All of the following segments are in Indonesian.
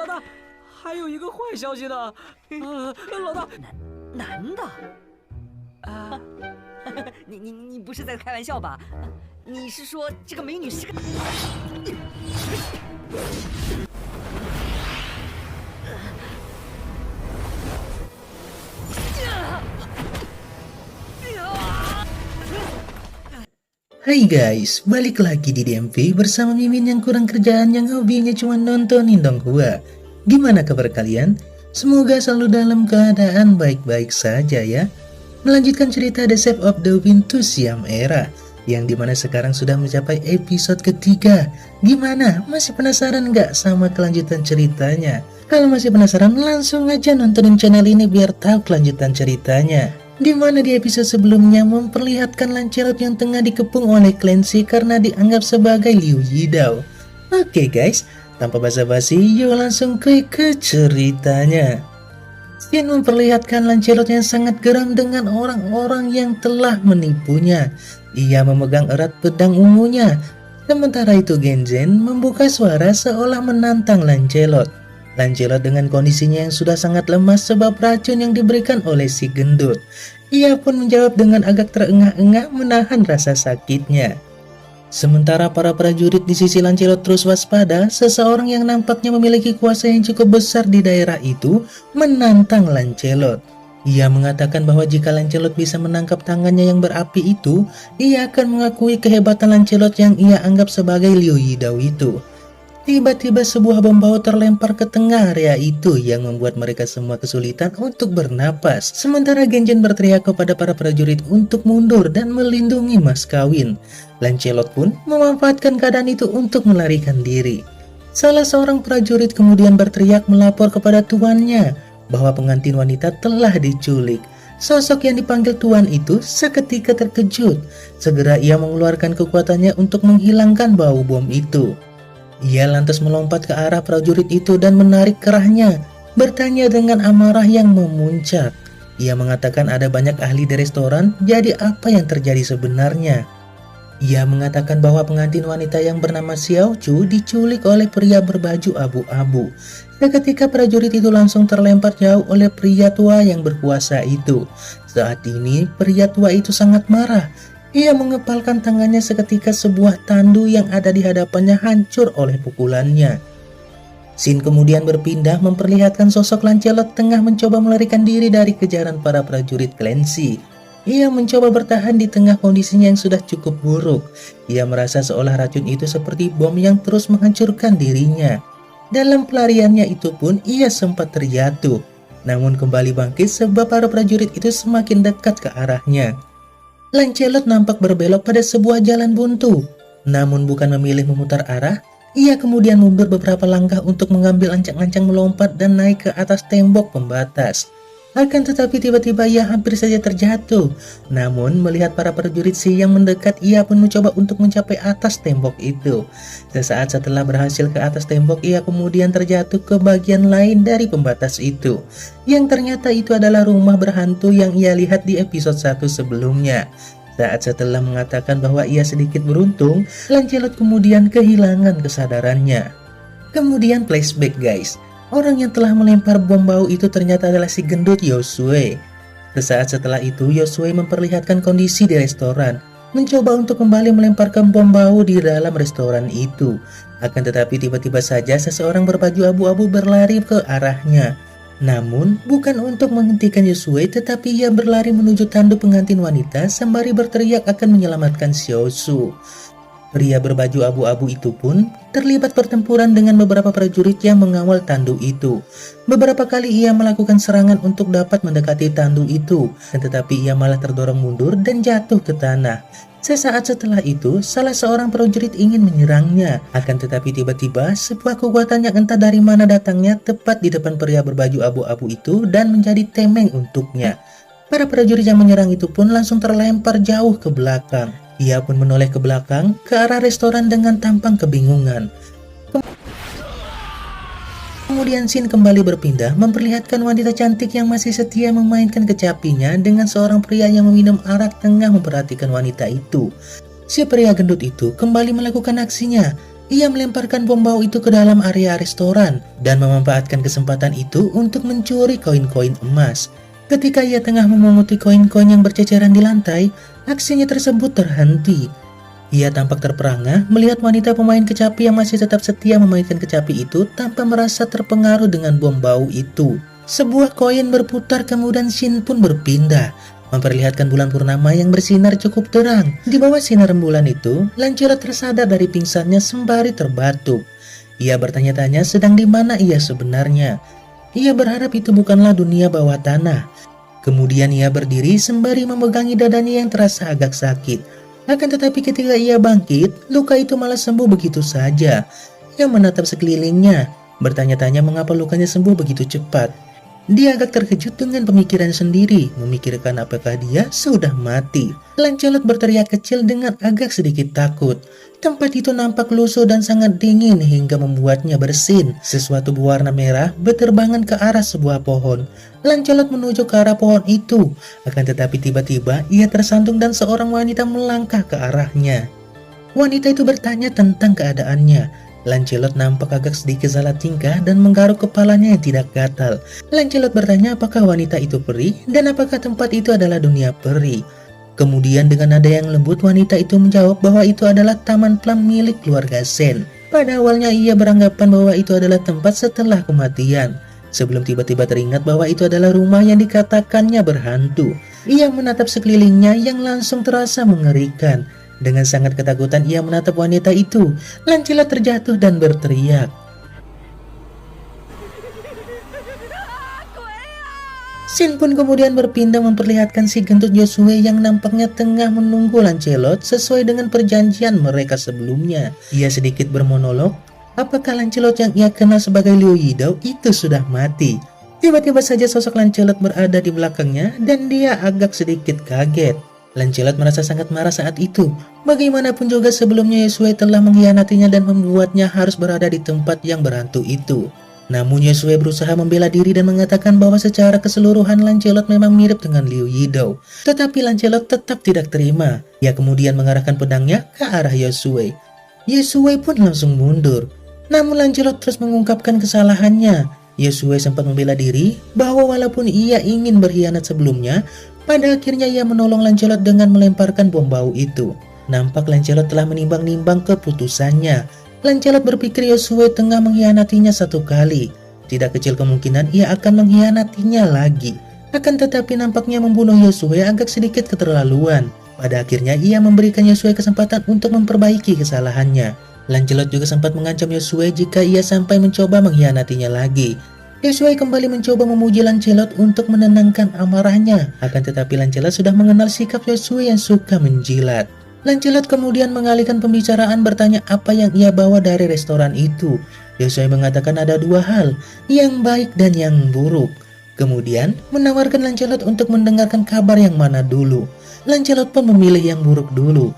老大，还有一个坏消息呢。老大，男的？啊，你不是在开玩笑吧？你是说这个美女是个？Hai guys, balik lagi di DMV bersama Mimin yang kurang kerjaan yang hobinya cuma nontonin donghua. Gimana kabar kalian? Semoga selalu dalam keadaan baik-baik saja ya. Melanjutkan cerita The Shape of the Wind to Siam Era, yang dimana sekarang sudah mencapai episode ketiga. Gimana? Masih penasaran nggak sama kelanjutan ceritanya? Kalau masih penasaran, langsung aja nontonin channel ini biar tahu kelanjutan ceritanya. Dimana di episode sebelumnya memperlihatkan Lancelot yang tengah dikepung oleh Clancy karena dianggap sebagai Liu Yidao. Oke guys, tanpa basa-basi, yuk langsung ke ceritanya. Scene memperlihatkan Lancelot yang sangat geram dengan orang-orang yang telah menipunya. Ia memegang erat pedang ungunya. Sementara itu Genzen membuka suara seolah menantang Lancelot. Lancelot dengan kondisinya yang sudah sangat lemas sebab racun yang diberikan oleh si gendut. Ia pun menjawab dengan agak terengah-engah menahan rasa sakitnya. Sementara para prajurit di sisi Lancelot terus waspada, seseorang yang nampaknya memiliki kuasa yang cukup besar di daerah itu menantang Lancelot. Ia mengatakan bahwa jika Lancelot bisa menangkap tangannya yang berapi itu, ia akan mengakui kehebatan Lancelot yang ia anggap sebagai Liu Yidao itu. Tiba-tiba sebuah bom baut terlempar ke tengah area itu yang membuat mereka semua kesulitan untuk bernapas. Sementara Genjen berteriak kepada para prajurit untuk mundur dan melindungi mas kawin. Lancelot pun memanfaatkan keadaan itu untuk melarikan diri. Salah seorang prajurit kemudian berteriak melapor kepada tuannya bahwa pengantin wanita telah diculik. Sosok yang dipanggil tuan itu seketika terkejut. Segera ia mengeluarkan kekuatannya untuk menghilangkan bau bom itu. Ia lantas melompat ke arah prajurit itu dan menarik kerahnya, bertanya dengan amarah yang memuncak. Ia mengatakan ada banyak ahli di restoran, jadi apa yang terjadi sebenarnya? Ia mengatakan bahwa pengantin wanita yang bernama Xiao Chu diculik oleh pria berbaju abu-abu. Seketika prajurit itu langsung terlempar jauh oleh pria tua yang berkuasa itu. Saat ini pria tua itu sangat marah. Ia mengepalkan tangannya seketika sebuah tandu yang ada di hadapannya hancur oleh pukulannya. Scene kemudian berpindah memperlihatkan sosok Lancelot tengah mencoba melarikan diri dari kejaran para prajurit Clancy. Ia mencoba bertahan di tengah kondisinya yang sudah cukup buruk. Ia merasa seolah racun itu seperti bom yang terus menghancurkan dirinya. Dalam pelariannya itu pun ia sempat terjatuh, namun kembali bangkit sebab para prajurit itu semakin dekat ke arahnya. Lancelot nampak berbelok pada sebuah jalan buntu. Namun bukan memilih memutar arah, ia kemudian mundur beberapa langkah untuk mengambil ancang-ancang melompat dan naik ke atas tembok pembatas. Akan tetapi tiba-tiba ia hampir saja terjatuh. Namun melihat para prajurit yang mendekat, ia pun mencoba untuk mencapai atas tembok itu. Sesaat setelah berhasil ke atas tembok, ia kemudian terjatuh ke bagian lain dari pembatas itu, yang ternyata itu adalah rumah berhantu yang ia lihat di episode 1 sebelumnya. Saat setelah mengatakan bahwa ia sedikit beruntung, Lancelot kemudian kehilangan kesadarannya. Kemudian flashback guys. Orang yang telah melempar bom bau itu ternyata adalah si gendut Yosue. Sesaat setelah itu, Yosue memperlihatkan kondisi di restoran, mencoba untuk kembali melemparkan bom bau di dalam restoran itu. Akan tetapi tiba-tiba saja seseorang berbaju abu-abu berlari ke arahnya. Namun, bukan untuk menghentikan Yosue, tetapi ia berlari menuju tandu pengantin wanita sembari berteriak akan menyelamatkan Xiaoshu. Pria berbaju abu-abu itu pun terlibat pertempuran dengan beberapa prajurit yang mengawal tandu itu. Beberapa kali ia melakukan serangan untuk dapat mendekati tandu itu, tetapi ia malah terdorong mundur dan jatuh ke tanah. Sesaat setelah itu, salah seorang prajurit ingin menyerangnya. Akan tetapi tiba-tiba sebuah kekuatan yang entah dari mana datangnya tepat di depan pria berbaju abu-abu itu dan menjadi tameng untuknya. Para prajurit yang menyerang itu pun langsung terlempar jauh ke belakang. Ia pun menoleh ke belakang ke arah restoran dengan tampang kebingungan. Kemudian scene kembali berpindah memperlihatkan wanita cantik yang masih setia memainkan kecapinya dengan seorang pria yang meminum arak tengah memperhatikan wanita itu. Si pria gendut itu kembali melakukan aksinya. ia melemparkan bom bau itu ke dalam area restoran dan memanfaatkan kesempatan itu untuk mencuri koin-koin emas. Ketika ia tengah memunguti koin-koin yang berceceran di lantai, aksinya tersebut terhenti. Ia tampak terperangah melihat wanita pemain kecapi yang masih tetap setia memainkan kecapi itu tanpa merasa terpengaruh dengan bom bau itu. Sebuah koin berputar kemudian scene pun berpindah, memperlihatkan bulan purnama yang bersinar cukup terang. Di bawah sinar rembulan itu, Lancelot tersadar dari pingsannya sembari terbatuk. Ia bertanya-tanya sedang di mana ia sebenarnya. Ia berharap itu bukanlah dunia bawah tanah. Kemudian ia berdiri sembari memegangi dadanya yang terasa agak sakit. Akan tetapi ketika ia bangkit, luka itu malah sembuh begitu saja. Ia menatap sekelilingnya, bertanya-tanya mengapa lukanya sembuh begitu cepat. Dia agak terkejut dengan pemikiran sendiri, memikirkan apakah dia sudah mati. Lancelot berteriak kecil dengan agak sedikit takut. Tempat itu nampak lusuh dan sangat dingin hingga membuatnya bersin. Sesuatu berwarna merah berterbangan ke arah sebuah pohon. Lancelot menuju ke arah pohon itu. Akan tetapi tiba-tiba ia tersantung dan seorang wanita melangkah ke arahnya. Wanita itu bertanya tentang keadaannya. Lancelot nampak agak sedikit salah tingkah dan menggaruk kepalanya yang tidak gatal. Lancelot bertanya apakah wanita itu peri dan apakah tempat itu adalah dunia peri. Kemudian dengan nada yang lembut wanita itu menjawab bahwa itu adalah taman Plum milik keluarga Sen. Pada awalnya ia beranggapan bahwa itu adalah tempat setelah kematian, sebelum tiba-tiba teringat bahwa itu adalah rumah yang dikatakannya berhantu. Ia menatap sekelilingnya yang langsung terasa mengerikan. Dengan sangat ketakutan ia menatap wanita itu. Lancelot terjatuh dan berteriak. Scene pun kemudian berpindah memperlihatkan si gendut Yosue yang nampaknya tengah menunggu Lancelot sesuai dengan perjanjian mereka sebelumnya. Ia sedikit bermonolog, apakah Lancelot yang ia kenal sebagai Liu Yidao itu sudah mati. Tiba-tiba saja sosok Lancelot berada di belakangnya dan dia agak sedikit kaget. Lancelot merasa sangat marah saat itu. Bagaimanapun juga sebelumnya Yosue telah mengkhianatinya dan membuatnya harus berada di tempat yang berhantu itu. Namun Yosue berusaha membela diri dan mengatakan bahwa secara keseluruhan Lancelot memang mirip dengan Liu Yidao. Tetapi Lancelot tetap tidak terima. Ia kemudian mengarahkan pedangnya ke arah Yosue. Yosue pun langsung mundur. Namun Lancelot terus mengungkapkan kesalahannya. Yosue sempat membela diri bahwa walaupun ia ingin berkhianat sebelumnya, pada akhirnya ia menolong Lancelot dengan melemparkan bom bau itu. Nampak Lancelot telah menimbang-nimbang keputusannya. Lancelot berpikir Yosue tengah mengkhianatinya satu kali. Tidak kecil kemungkinan ia akan mengkhianatinya lagi. Akan tetapi nampaknya membunuh Yosue agak sedikit keterlaluan. Pada akhirnya ia memberikan Yosue kesempatan untuk memperbaiki kesalahannya. Lancelot juga sempat mengancam Yosue jika ia sampai mencoba mengkhianatinya lagi. Yosue kembali mencoba memuji Lancelot untuk menenangkan amarahnya. Akan tetapi Lancelot sudah mengenal sikap Yosue yang suka menjilat. Lancelot kemudian mengalihkan pembicaraan bertanya apa yang ia bawa dari restoran itu. Yosue mengatakan ada dua hal, yang baik dan yang buruk. Kemudian menawarkan Lancelot untuk mendengarkan kabar yang mana dulu. Lancelot pun memilih yang buruk dulu.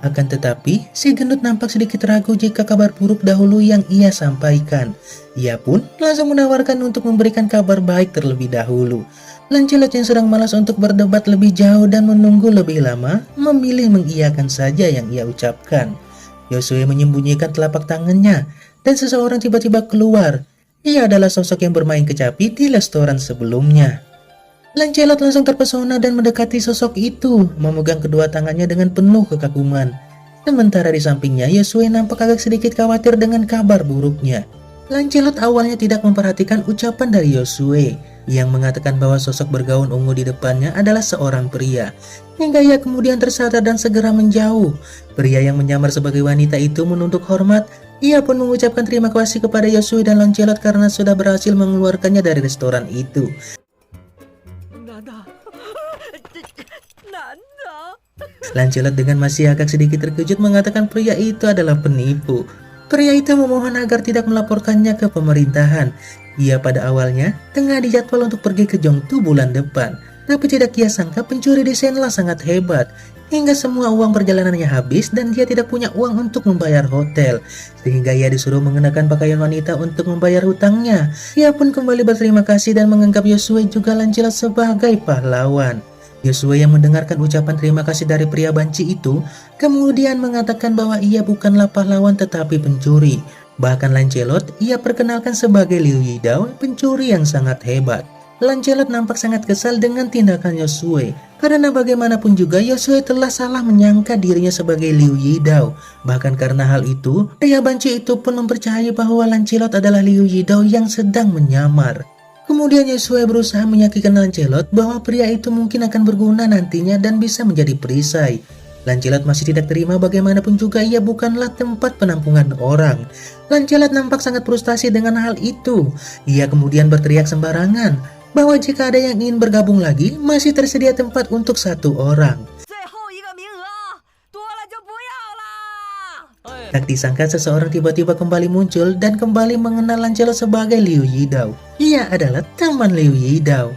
Akan tetapi, si gendut nampak sedikit ragu jika kabar buruk dahulu yang ia sampaikan. Ia pun langsung menawarkan untuk memberikan kabar baik terlebih dahulu. Lancelot yang sedang malas untuk berdebat lebih jauh dan menunggu lebih lama, memilih mengiyakan saja yang ia ucapkan. Yosue menyembunyikan telapak tangannya, dan seseorang tiba-tiba keluar. Ia adalah sosok yang bermain kecapi di restoran sebelumnya. Lancelot langsung terpesona dan mendekati sosok itu, memegang kedua tangannya dengan penuh kekaguman. Sementara di sampingnya, Yosue nampak agak sedikit khawatir dengan kabar buruknya. Lancelot awalnya tidak memperhatikan ucapan dari Yosue, yang mengatakan bahwa sosok bergaun ungu di depannya adalah seorang pria. Hingga ia kemudian tersadar dan segera menjauh. Pria yang menyamar sebagai wanita itu menunduk hormat. Ia pun mengucapkan terima kasih kepada Yosue dan Lancelot karena sudah berhasil mengeluarkannya dari restoran itu. Lancelot dengan masih agak sedikit terkejut mengatakan pria itu adalah penipu. Pria itu memohon agar tidak melaporkannya ke pemerintahan. Ia pada awalnya tengah dijadwal untuk pergi ke Jongtu bulan depan. Tapi tidak ia sangka pencuri di Senla sangat hebat. Hingga semua uang perjalanannya habis dan dia tidak punya uang untuk membayar hotel. Sehingga ia disuruh mengenakan pakaian wanita untuk membayar hutangnya. Ia pun kembali berterima kasih dan menganggap Yosue juga Lancelot sebagai pahlawan. Yosue yang mendengarkan ucapan terima kasih dari pria banci itu, kemudian mengatakan bahwa ia bukanlah pahlawan tetapi pencuri. Bahkan Lancelot ia perkenalkan sebagai Liu Yidao, pencuri yang sangat hebat. Lancelot nampak sangat kesal dengan tindakan Yosue, karena bagaimanapun juga Yosue telah salah menyangka dirinya sebagai Liu Yidao. Bahkan karena hal itu, pria banci itu pun mempercayai bahwa Lancelot adalah Liu Yidao yang sedang menyamar. Kemudian Yosue berusaha meyakinkan Lancelot bahwa pria itu mungkin akan berguna nantinya dan bisa menjadi perisai. Lancelot masih tidak terima, bagaimanapun juga ia bukanlah tempat penampungan orang. Lancelot nampak sangat frustasi dengan hal itu. Ia kemudian berteriak sembarangan bahwa jika ada yang ingin bergabung lagi, masih tersedia tempat untuk 1 orang. Tak disangka seseorang tiba-tiba kembali muncul dan kembali mengenal Lancelot sebagai Liu Yidao. Ia adalah teman Liu Yidao.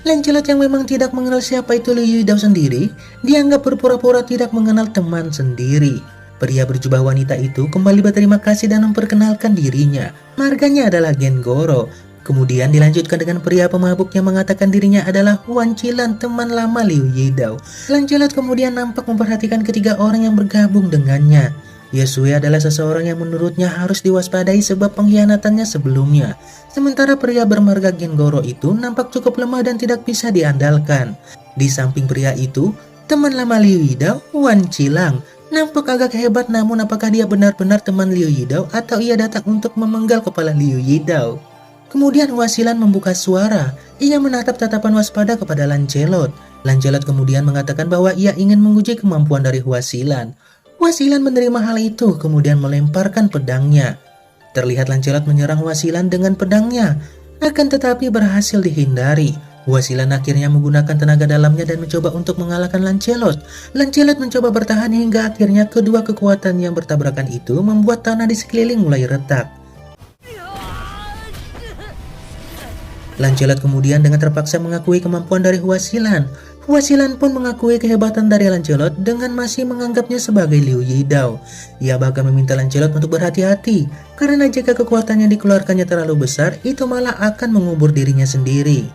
Lancelot yang memang tidak mengenal siapa itu Liu Yidao sendiri, dianggap berpura-pura tidak mengenal teman sendiri. Pria berjubah wanita itu kembali berterima kasih dan memperkenalkan dirinya. Marganya adalah Gengoro. Kemudian dilanjutkan dengan pria pemabuk yang mengatakan dirinya adalah Wan Chilan, teman lama Liu Yidao. Lancelot kemudian nampak memperhatikan ketiga orang yang bergabung dengannya. Yosue adalah seseorang yang menurutnya harus diwaspadai sebab pengkhianatannya sebelumnya. Sementara pria bermarga Gengoro itu nampak cukup lemah dan tidak bisa diandalkan. Di samping pria itu, teman lama Liu Yidao, Wan Chilan, nampak agak hebat, namun apakah dia benar-benar teman Liu Yidao atau ia datang untuk memenggal kepala Liu Yidao? Kemudian Wan Chilan membuka suara. Ia menatap tatapan waspada kepada Lancelot. Lancelot kemudian mengatakan bahwa ia ingin menguji kemampuan dari Wan Chilan. Wan Chilan menerima hal itu, kemudian melemparkan pedangnya. Terlihat Lancelot menyerang Wan Chilan dengan pedangnya, akan tetapi berhasil dihindari. Wan Chilan akhirnya menggunakan tenaga dalamnya dan mencoba untuk mengalahkan Lancelot. Lancelot mencoba bertahan hingga akhirnya kedua kekuatan yang bertabrakan itu membuat tanah di sekeliling mulai retak. Lancelot kemudian dengan terpaksa mengakui kemampuan dari Wan Chilan. Wan Chilan pun mengakui kehebatan dari Lancelot dengan masih menganggapnya sebagai Liu Yidao. Ia bahkan meminta Lancelot untuk berhati-hati, karena jika kekuatan yang dikeluarkannya terlalu besar, itu malah akan mengubur dirinya sendiri.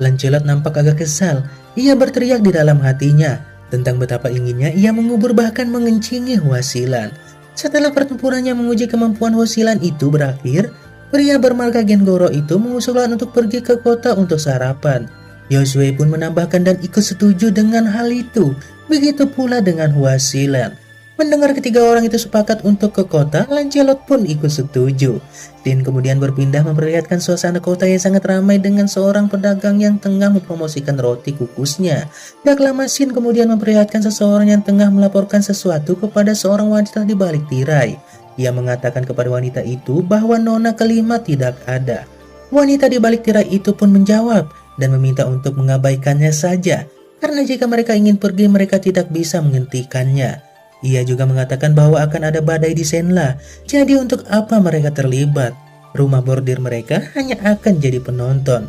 Lancelot nampak agak kesal. Ia berteriak di dalam hatinya tentang betapa inginnya ia mengubur bahkan mengencingi Wan Chilan. Setelah pertempurannya menguji kemampuan Wan Chilan itu berakhir, pria bermarga Gengoro itu mengusulkan untuk pergi ke kota untuk sarapan. Yosue pun menambahkan dan ikut setuju dengan hal itu. Begitu pula dengan Wan Chilan. Mendengar ketiga orang itu sepakat untuk ke kota, Lancelot pun ikut setuju. Scene kemudian berpindah memperlihatkan suasana kota yang sangat ramai dengan seorang pedagang yang tengah mempromosikan roti kukusnya. Tak lama scene kemudian memperlihatkan seseorang yang tengah melaporkan sesuatu kepada seorang wanita di balik tirai. Ia mengatakan kepada wanita itu bahwa nona kelima tidak ada. Wanita di balik tirai itu pun menjawab dan meminta untuk mengabaikannya saja, karena jika mereka ingin pergi mereka tidak bisa menghentikannya. Ia juga mengatakan bahwa akan ada badai di Senla, jadi untuk apa mereka terlibat? Rumah bordir mereka hanya akan jadi penonton.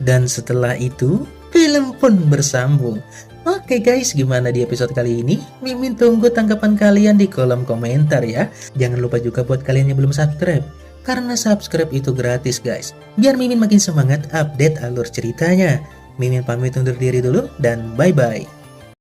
Dan setelah itu, film pun bersambung. Oke guys, gimana di episode kali ini? Mimin tunggu tanggapan kalian di kolom komentar ya. Jangan lupa juga buat kalian yang belum subscribe, karena subscribe itu gratis guys. Biar Mimin makin semangat update alur ceritanya. Mimin pamit undur diri dulu dan bye-bye.